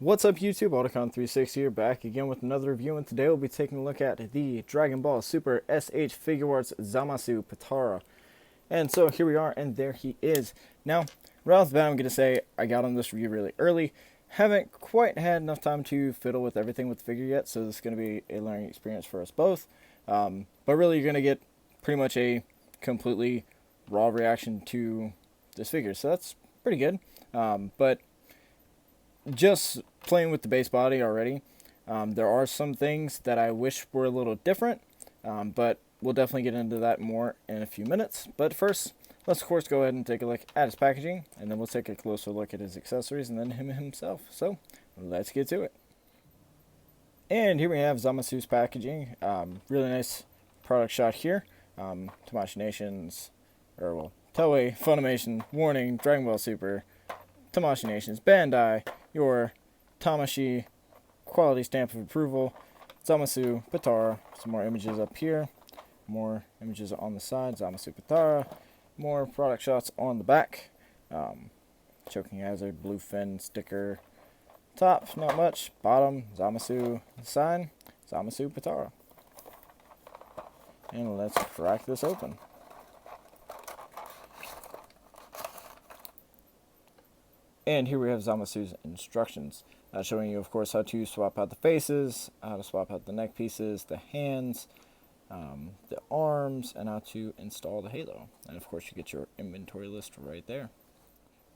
What's up YouTube, AUTOCON360 here, back again with another review, and today we'll be taking a look at the Dragon Ball Super S.H.Figuarts Zamasu Potara. And so here we are, and there he is. Now, right off the bat I'm going to say I got on this review really early. Haven't quite had enough time to fiddle with everything with the figure yet, so this is going to be a learning experience for us both. But really you're going to get pretty much a completely raw reaction to this figure, so that's pretty good. But just playing with the base body already, there are some things that I wish were a little different, but we'll definitely get into that more in a few minutes. But first, let's of course go ahead and take a look at his packaging, and then we'll take a closer look at his accessories and then him himself. So let's get to it. And here we have Zamasu's packaging. Really nice product shot here. Tamashii Nations, or well, Toei, Funimation, Warning, Dragon Ball Super, Tamashii Nations, Bandai, your Tamashii quality stamp of approval, Zamasu, Potara, some more images up here, more images on the side, Zamasu, Potara, more product shots on the back, choking hazard, blue fin sticker, top, not much, bottom, Zamasu sign, Zamasu, Potara. And let's crack this open. And here we have Zamasu's instructions, showing you, of course, how to swap out the faces, how to swap out the neck pieces, the hands, the arms, and how to install the halo. And, of course, you get your inventory list right there.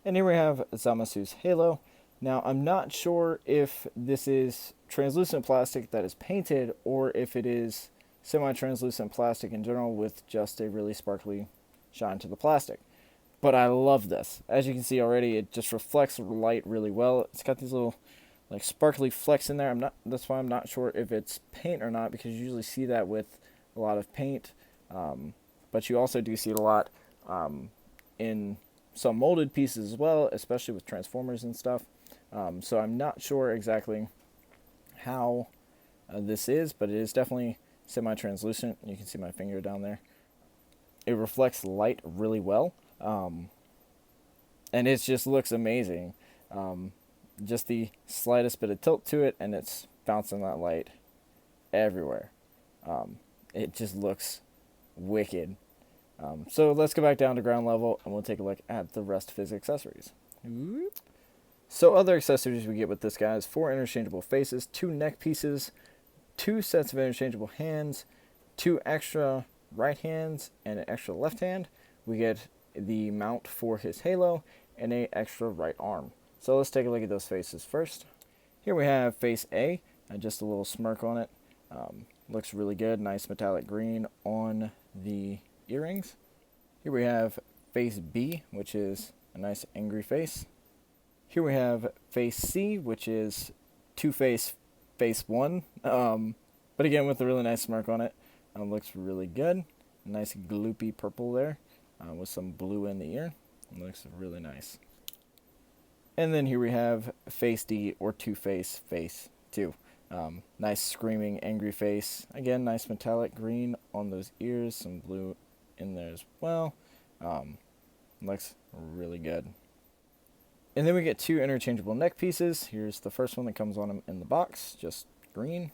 And here we have Zamasu's halo. Now, I'm not sure if this is translucent plastic that is painted or if it is semi-translucent plastic in general with just a really sparkly shine to the plastic. But I love this. As you can see already, it just reflects light really well. It's got these little like sparkly flecks in there. That's why I'm not sure if it's paint or not, because you usually see that with a lot of paint. But you also do see it a lot in some molded pieces as well, especially with Transformers and stuff. So I'm not sure exactly how this is, but it is definitely semi-translucent. You can see my finger down there. It reflects light really well. And it just looks amazing. Just the slightest bit of tilt to it, and it's bouncing that light everywhere. It just looks wicked. So let's go back down to ground level, and we'll take a look at the rest of his accessories. So other accessories we get with this guy is 4 interchangeable faces, 2 neck pieces, 2 sets of interchangeable hands, 2 extra right hands, and an extra left hand. We get the mount for his halo, and a extra right arm. So let's take a look at those faces first. Here we have face A, just a little smirk on it. Looks really good, nice metallic green on the earrings. Here we have face B, which is a nice angry face. Here we have face C, which is Two-Face face 1, but again with a really nice smirk on it. Looks really good. Nice gloopy purple there. With some blue in the ear. It looks really nice. And then here we have face D, or Two-Face face 2. Nice screaming angry face. Again, nice metallic green on those ears, some blue in there as well. Looks really good. And then we get 2 interchangeable neck pieces. Here's the first one that comes on him in the box, just green.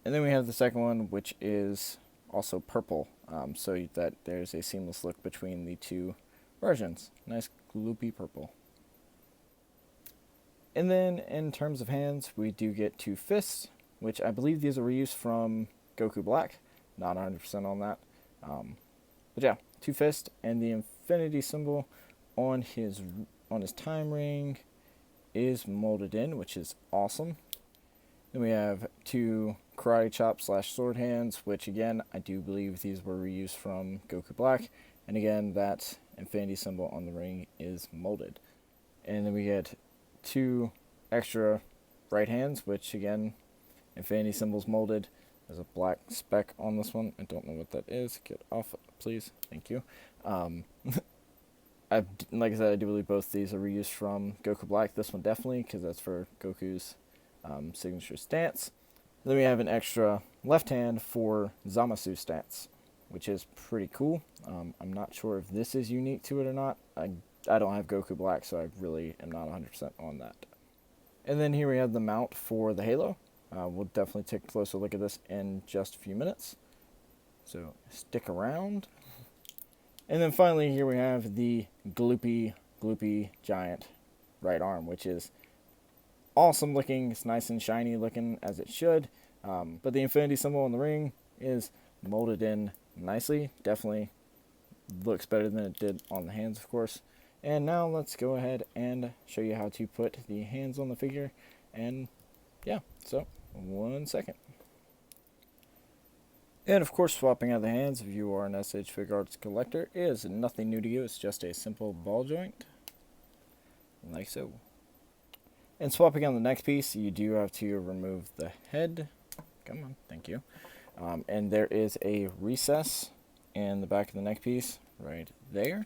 And then we have the second one, which is also purple, so that there's a seamless look between the 2 versions. Nice gloopy purple. And then in terms of hands, we do get 2 fists, which I believe these are reused from Goku Black. Not 100% on that. But yeah, 2 fists, and the infinity symbol on his time ring is molded in, which is awesome. Then we have 2 karate chop / sword hands, which again, I do believe these were reused from Goku Black. And again, that infinity symbol on the ring is molded. And then we get 2 extra right hands, which again, infinity symbols molded. There's a black speck on this one. I don't know what that is. Get off, please. Thank you. Like I said, I do believe both these are reused from Goku Black. This one definitely, because that's for Goku's signature stance. Then we have an extra left hand for Zamasu stance, which is pretty cool. I'm not sure if this is unique to it or not. I don't have Goku Black, so I really am not 100% on that. And then here we have the mount for the halo. We'll definitely take a closer look at this in just a few minutes. So stick around. And then finally here we have the gloopy giant right arm, which is awesome looking. It's nice and shiny looking as it should. But the infinity symbol on the ring is molded in nicely. Definitely looks better than it did on the hands, of course. And now let's go ahead and show you how to put the hands on the figure. And yeah, so 1 second. And of course, swapping out the hands, if you are an S.H.Figuarts collector, is nothing new to you. It's just a simple ball joint, like so. And swapping on the next piece, you do have to remove the head. Come on, thank you. And there is a recess in the back of the neck piece, right there.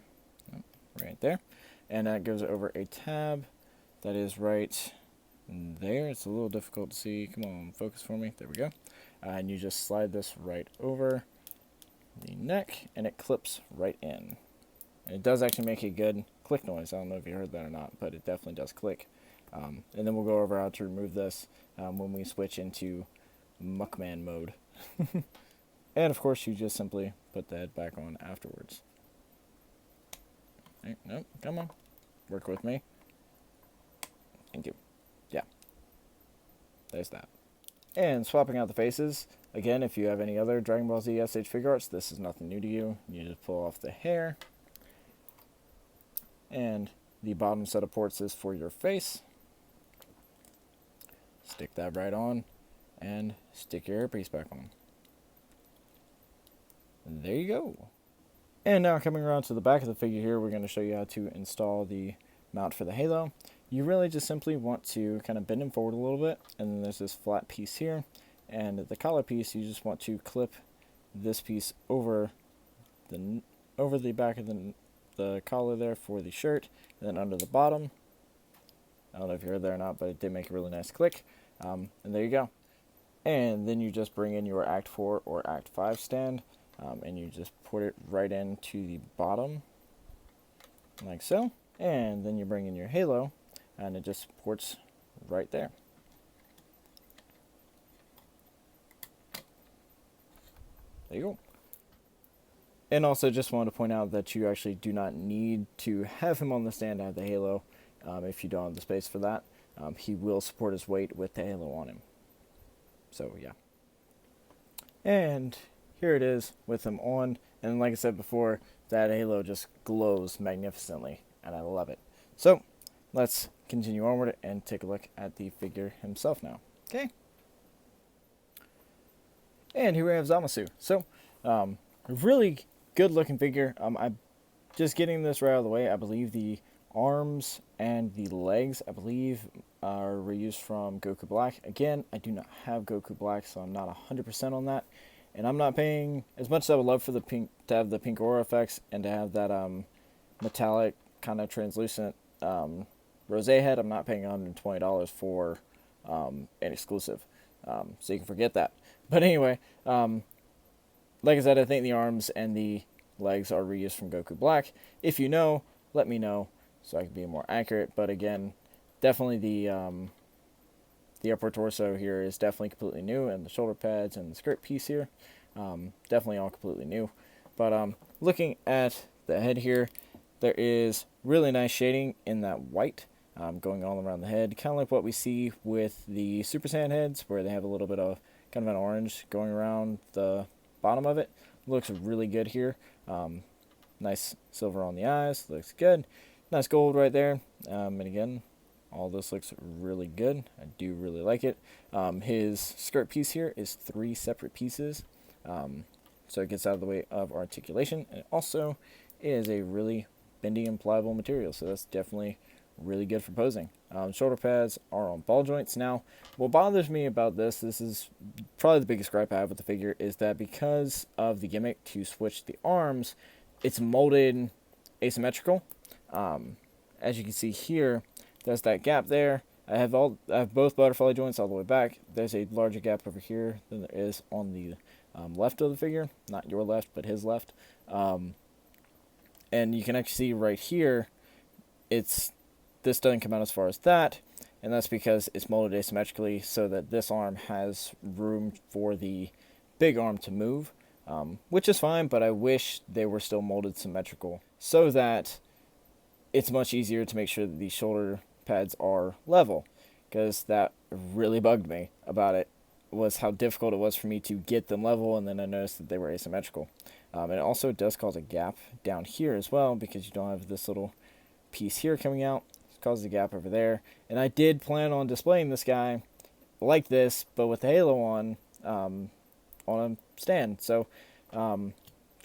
Right there. And that goes over a tab that is right there. It's a little difficult to see. Come on, focus for me. There we go. And you just slide this right over the neck, and it clips right in. And it does actually make a good click noise. I don't know if you heard that or not, but it definitely does click. And then we'll go over how to remove this when we switch into Muckman mode. And of course, you just simply put the head back on afterwards. Hey, nope, come on. Work with me. Thank you. Yeah. There's that. And swapping out the faces, again, if you have any other Dragon Ball Z S.H.Figuarts, this is nothing new to you. You just pull off the hair. And the bottom set of ports is for your face. Stick that right on. And stick your hairpiece back on. And there you go. And now coming around to the back of the figure here, we're going to show you how to install the mount for the halo. You really just simply want to kind of bend him forward a little bit, and then there's this flat piece here, and the collar piece, you just want to clip this piece over the back of the collar there for the shirt, and then under the bottom. I don't know if you heard that or not, but it did make a really nice click. And there you go. And then you just bring in your Act 4 or Act 5 stand, and you just put it right into the bottom, like so. And then you bring in your halo, and it just ports right there. There you go. And also just wanted to point out that you actually do not need to have him on the stand to have the halo if you don't have the space for that. He will support his weight with the halo on him. So yeah. And here it is with him on. And like I said before, that halo just glows magnificently, and I love it. So let's continue onward and take a look at the figure himself now. Okay. And here we have Zamasu. So, really good looking figure. I'm just getting this right out of the way. I believe the arms and the legs, I believe, are reused from Goku Black. Again, I do not have Goku Black, so I'm not 100% on that. And I'm not paying as much as I would love for the pink to have the pink aura effects and to have that metallic kind of translucent rose head. I'm not paying $120 for an exclusive, so you can forget that. But anyway, like I said, I think the arms and the legs are reused from Goku Black. If you know, let me know so I can be more accurate. But again, definitely the upper torso here is definitely completely new, and the shoulder pads and the skirt piece here, definitely all completely new. But looking at the head here, there is really nice shading in that white going all around the head, kind of like what we see with the Super Saiyan heads, where they have a little bit of kind of an orange going around the bottom of it. Looks really good here. Nice silver on the eyes, looks good. Nice gold right there. And again, all this looks really good. I do really like it. His skirt piece here is 3 separate pieces, so it gets out of the way of articulation. And it also is a really bendy and pliable material, so that's definitely really good for posing. Shoulder pads are on ball joints. Now, what bothers me about this is probably the biggest gripe I have with the figure, is that because of the gimmick to switch the arms, it's molded asymmetrical. As you can see here, there's that gap there. I have both butterfly joints all the way back. There's a larger gap over here than there is on the left of the figure. Not your left, but his left. And you can actually see right here, this doesn't come out as far as that. and that's because it's molded asymmetrically so that this arm has room for the big arm to move, which is fine, but I wish they were still molded symmetrical so that it's much easier to make sure that these shoulder pads are level, because that really bugged me about it, was how difficult it was for me to get them level, and then I noticed that they were asymmetrical. And it also does cause a gap down here as well, because you don't have this little piece here coming out. It causes a gap over there. And I did plan on displaying this guy like this, but with the halo on a stand. So kind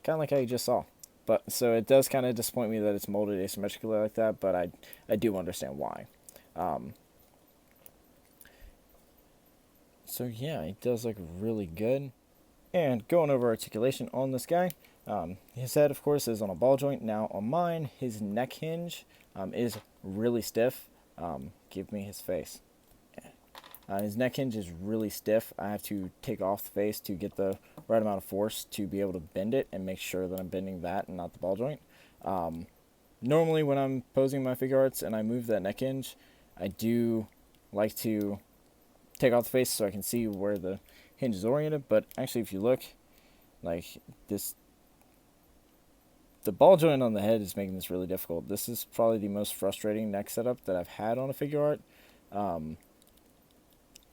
of like how you just saw. But so it does kind of disappoint me that it's molded asymmetrically like that, but I do understand why. So yeah, it does look really good. And going over articulation on this guy, his head, of course, is on a ball joint. Now on mine, his neck hinge is really stiff. Give me his face. His neck hinge is really stiff. I have to take off the face to get the right amount of force to be able to bend it and make sure that I'm bending that and not the ball joint. Normally when I'm posing my Figuarts and I move that neck hinge, I do like to take off the face so I can see where the hinge is oriented, but actually if you look, like this, the ball joint on the head is making this really difficult. This is probably the most frustrating neck setup that I've had on a Figuart,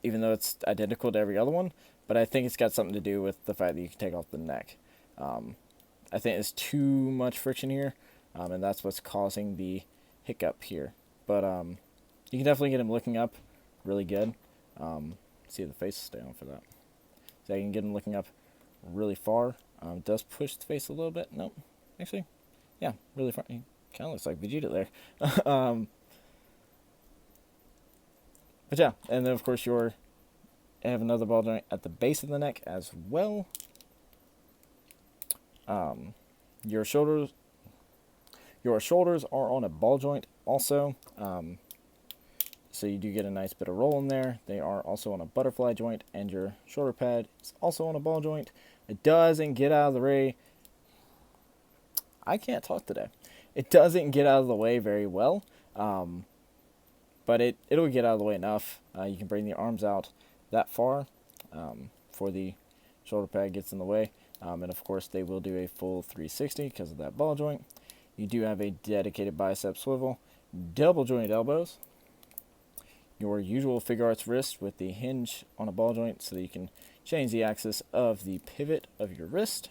even though it's identical to every other one, but I think it's got something to do with the fact that you can take off the neck. I think there's too much friction here, and that's what's causing the hiccup here. But you can definitely get him looking up really good. See if the face will stay on for that. So I can get him looking up really far. It does push the face a little bit. Nope. Actually, yeah, really far. He kind of looks like Vegeta there. But yeah, and then of course you have another ball joint at the base of the neck as well. Your shoulders are on a ball joint also. So you do get a nice bit of roll in there. They are also on a butterfly joint, and your shoulder pad is also on a ball joint. It doesn't get out of the way. I can't talk today. It doesn't get out of the way very well, but it'll get out of the way enough. You can bring the arms out that far before the shoulder pad gets in the way. And of course, they will do a full 360 because of that ball joint. You do have a dedicated bicep swivel, double jointed elbows, your usual Figuarts wrist with the hinge on a ball joint so that you can change the axis of the pivot of your wrist.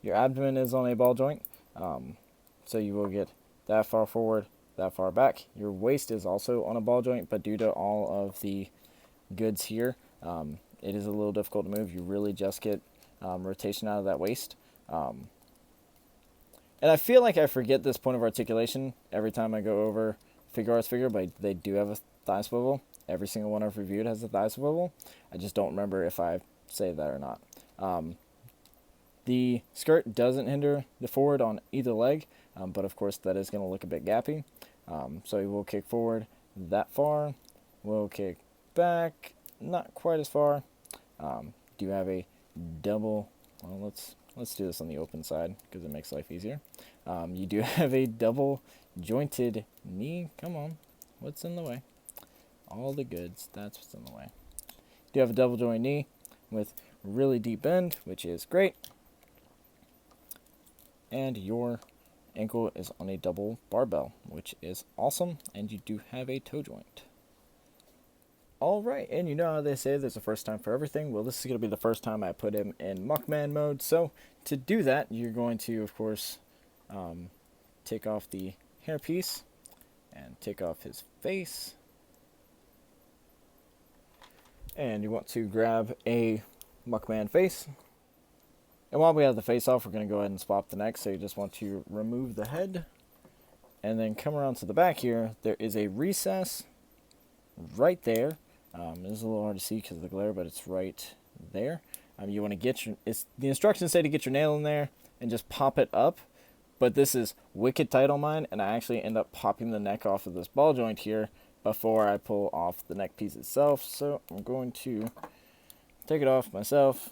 Your abdomen is on a ball joint, so you will get that far forward, that far back. Your waist is also on a ball joint, but due to all of the goods here, it is a little difficult to move. You really just get rotation out of that waist. And I feel like I forget this point of articulation every time I go over Figuarts figure, but they do have a thigh swivel. Every single one I've reviewed has a thigh swivel. I just don't remember if I say that or not. The skirt doesn't hinder the forward on either leg, but of course that is going to look a bit gappy. So we will kick forward that far. We'll kick back, not quite as far. Do have a double, well, let's do this on the open side because it makes life easier. You do have a double jointed knee. Come on, what's in the way? All the goods, that's what's in the way. You do have a double joint knee with really deep bend, which is great. And your ankle is on a double barbell, which is awesome. And you do have a toe joint. All right, and you know how they say there's a first time for everything. Well, this is going to be the first time I put him in Muckman mode. So to do that, you're going to, of course, take off the hairpiece and take off his face. And you want to grab a Muckman face. And while we have the face off, we're going to go ahead and swap the neck. So you just want to remove the head and then come around to the back here. There is a recess right there. It is a little hard to see because of the glare, but it's right there. You want to get the instructions say to get your nail in there and just pop it up. But this is wicked tight on mine, and I actually end up popping the neck off of this ball joint here before I pull off the neck piece itself. So I'm going to take it off myself,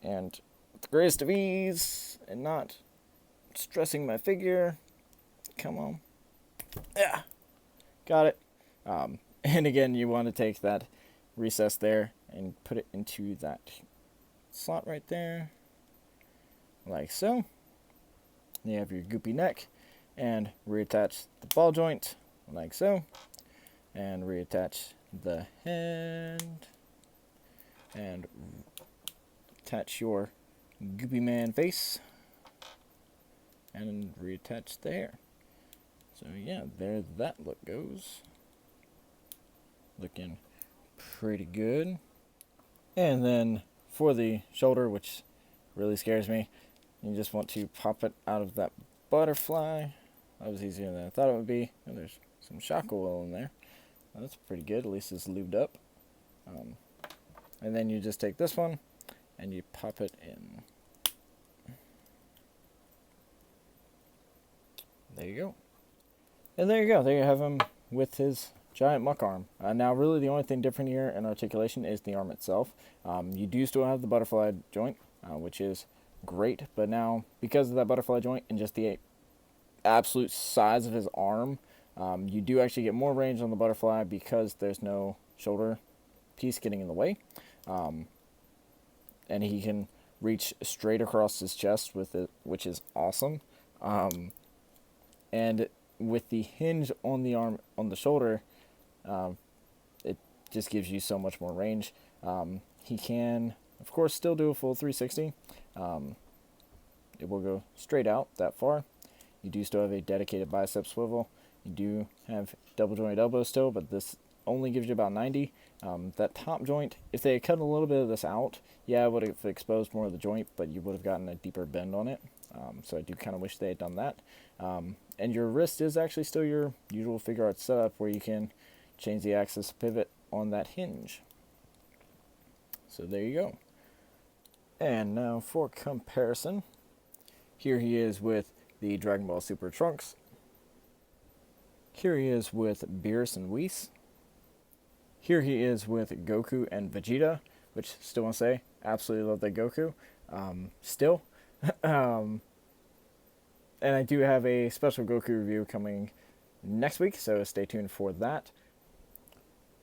and with the greatest of ease and not stressing my figure. Come on. Yeah. Got it. And again, you want to take that recess there and put it into that slot right there, like so. You have your goopy neck, and reattach the ball joint, like so, and reattach the head, and attach your goopy man face, and reattach the hair. So yeah, there that look goes. Looking pretty good. And then for the shoulder, which really scares me, you just want to pop it out of that butterfly. That was easier than I thought it would be. And there's some shock oil in there. That's pretty good, at least it's lubed up. And then you just take this one and you pop it in. There you go. And there you go. There you have him with his giant muck arm. Now really the only thing different here in articulation is the arm itself. You do still have the butterfly joint, which is great, but now because of that butterfly joint and just the absolute size of his arm, you do actually get more range on the butterfly because there's no shoulder piece getting in the way. And he can reach straight across his chest with it, which is awesome. And with the hinge on the arm, on the shoulder, it just gives you so much more range. He can, of course, still do a full 360. It will go straight out that far. You do still have a dedicated bicep swivel. You do have double jointed elbow still, but this only gives you about 90. That top joint, if they had cut a little bit of this out, yeah, it would have exposed more of the joint, but you would have gotten a deeper bend on it. So I do kind of wish they had done that. And your wrist is actually still your usual Figuarts setup where you can change the axis pivot on that hinge. So there you go. And now for comparison, here he is with the Dragon Ball Super Trunks. Here he is with Beerus and Whis. Here he is with Goku and Vegeta, which still want to say, absolutely love that Goku. Still. And I do have a special Goku review coming next week, so stay tuned for that.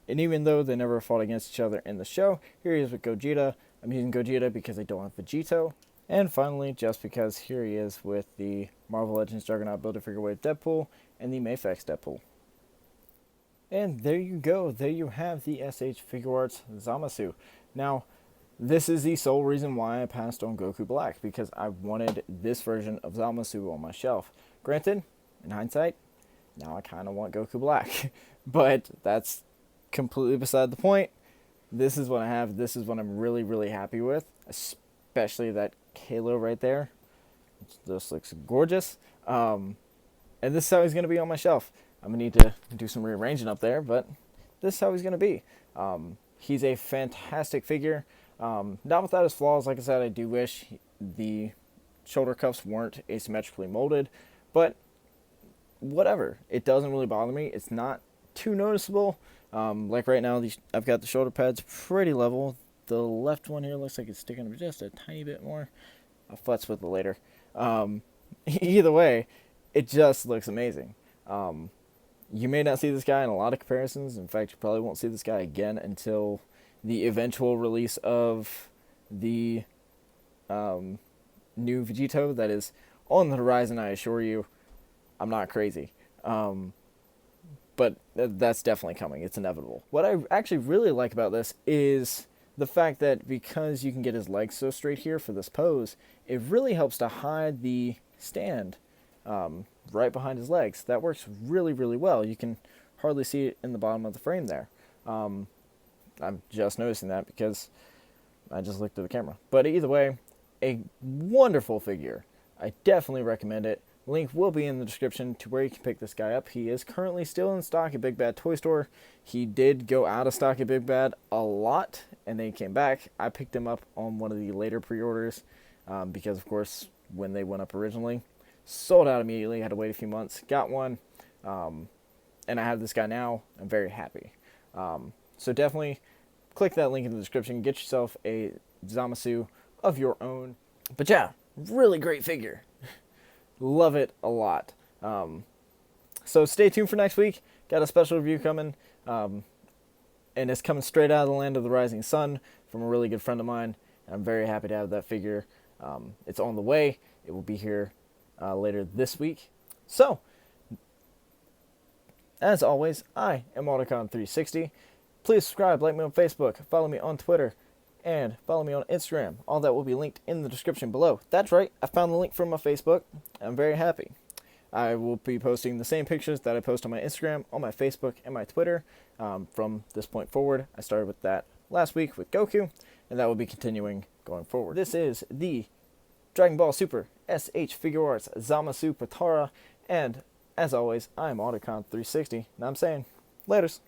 And even though they never fought against each other in the show, here he is with Gogeta. I'm using Gogeta because I don't have Vegito. And finally, just because, here he is with the Marvel Legends Juggernaut Build-A-Figure Wave Deadpool and the Mayfex Deadpool. And there you go. There you have the S.H.Figuarts Zamasu. Now, this is the sole reason why I passed on Goku Black, because I wanted this version of Zamasu on my shelf. Granted, in hindsight, now I kind of want Goku Black. But that's completely beside the point. This is what I have. This is what I'm really, really happy with. Especially that halo right there. This looks gorgeous. And this is how he's going to be on my shelf. I'm going to need to do some rearranging up there, but this is how he's going to be. He's a fantastic figure. Not without his flaws. Like I said, I do wish the shoulder cuffs weren't asymmetrically molded, but whatever. It doesn't really bother me. It's not too noticeable. Like right now, I've got the shoulder pads pretty level. The left one here looks like it's sticking up just a tiny bit more. I'll futz with it later. Either way, it just looks amazing. You may not see this guy in a lot of comparisons. In fact, you probably won't see this guy again until the eventual release of the new Vegito that is on the horizon, I assure you. I'm not crazy. But that's definitely coming. It's inevitable. What I actually really like about this is the fact that because you can get his legs so straight here for this pose, it really helps to hide the stand right behind his legs. That works really, really well. You can hardly see it in the bottom of the frame there. I'm just noticing that because I just looked at the camera. But either way, a wonderful figure. I definitely recommend it. Link will be in the description to where you can pick this guy up. He is currently still in stock at BigBadToyStore. He did go out of stock at Big Bad a lot, and then he came back. I picked him up on one of the later pre-orders because, of course, when they went up originally, sold out immediately. Had to wait a few months. Got one, and I have this guy now. I'm very happy. So definitely click that link in the description. Get yourself a Zamasu of your own. But yeah, really great figure. Love it a lot. So stay tuned for next week. Got a special review coming. And it's coming straight out of the land of the rising sun from a really good friend of mine. And I'm very happy to have that figure. It's on the way. It will be here later this week. So, as always, I am AUTOCON360. Please subscribe, like me on Facebook, follow me on Twitter, and follow me on Instagram. All that will be linked in the description below. That's right, I found the link from my Facebook. I'm very happy. I will be posting the same pictures that I post on my Instagram, on my Facebook, and my Twitter from this point forward. I started with that last week with Goku, and that will be continuing going forward. This is the Dragon Ball Super S.H.Figuarts Zamasu Potara, and as always, I'm AUTOCON360, and I'm saying, laters.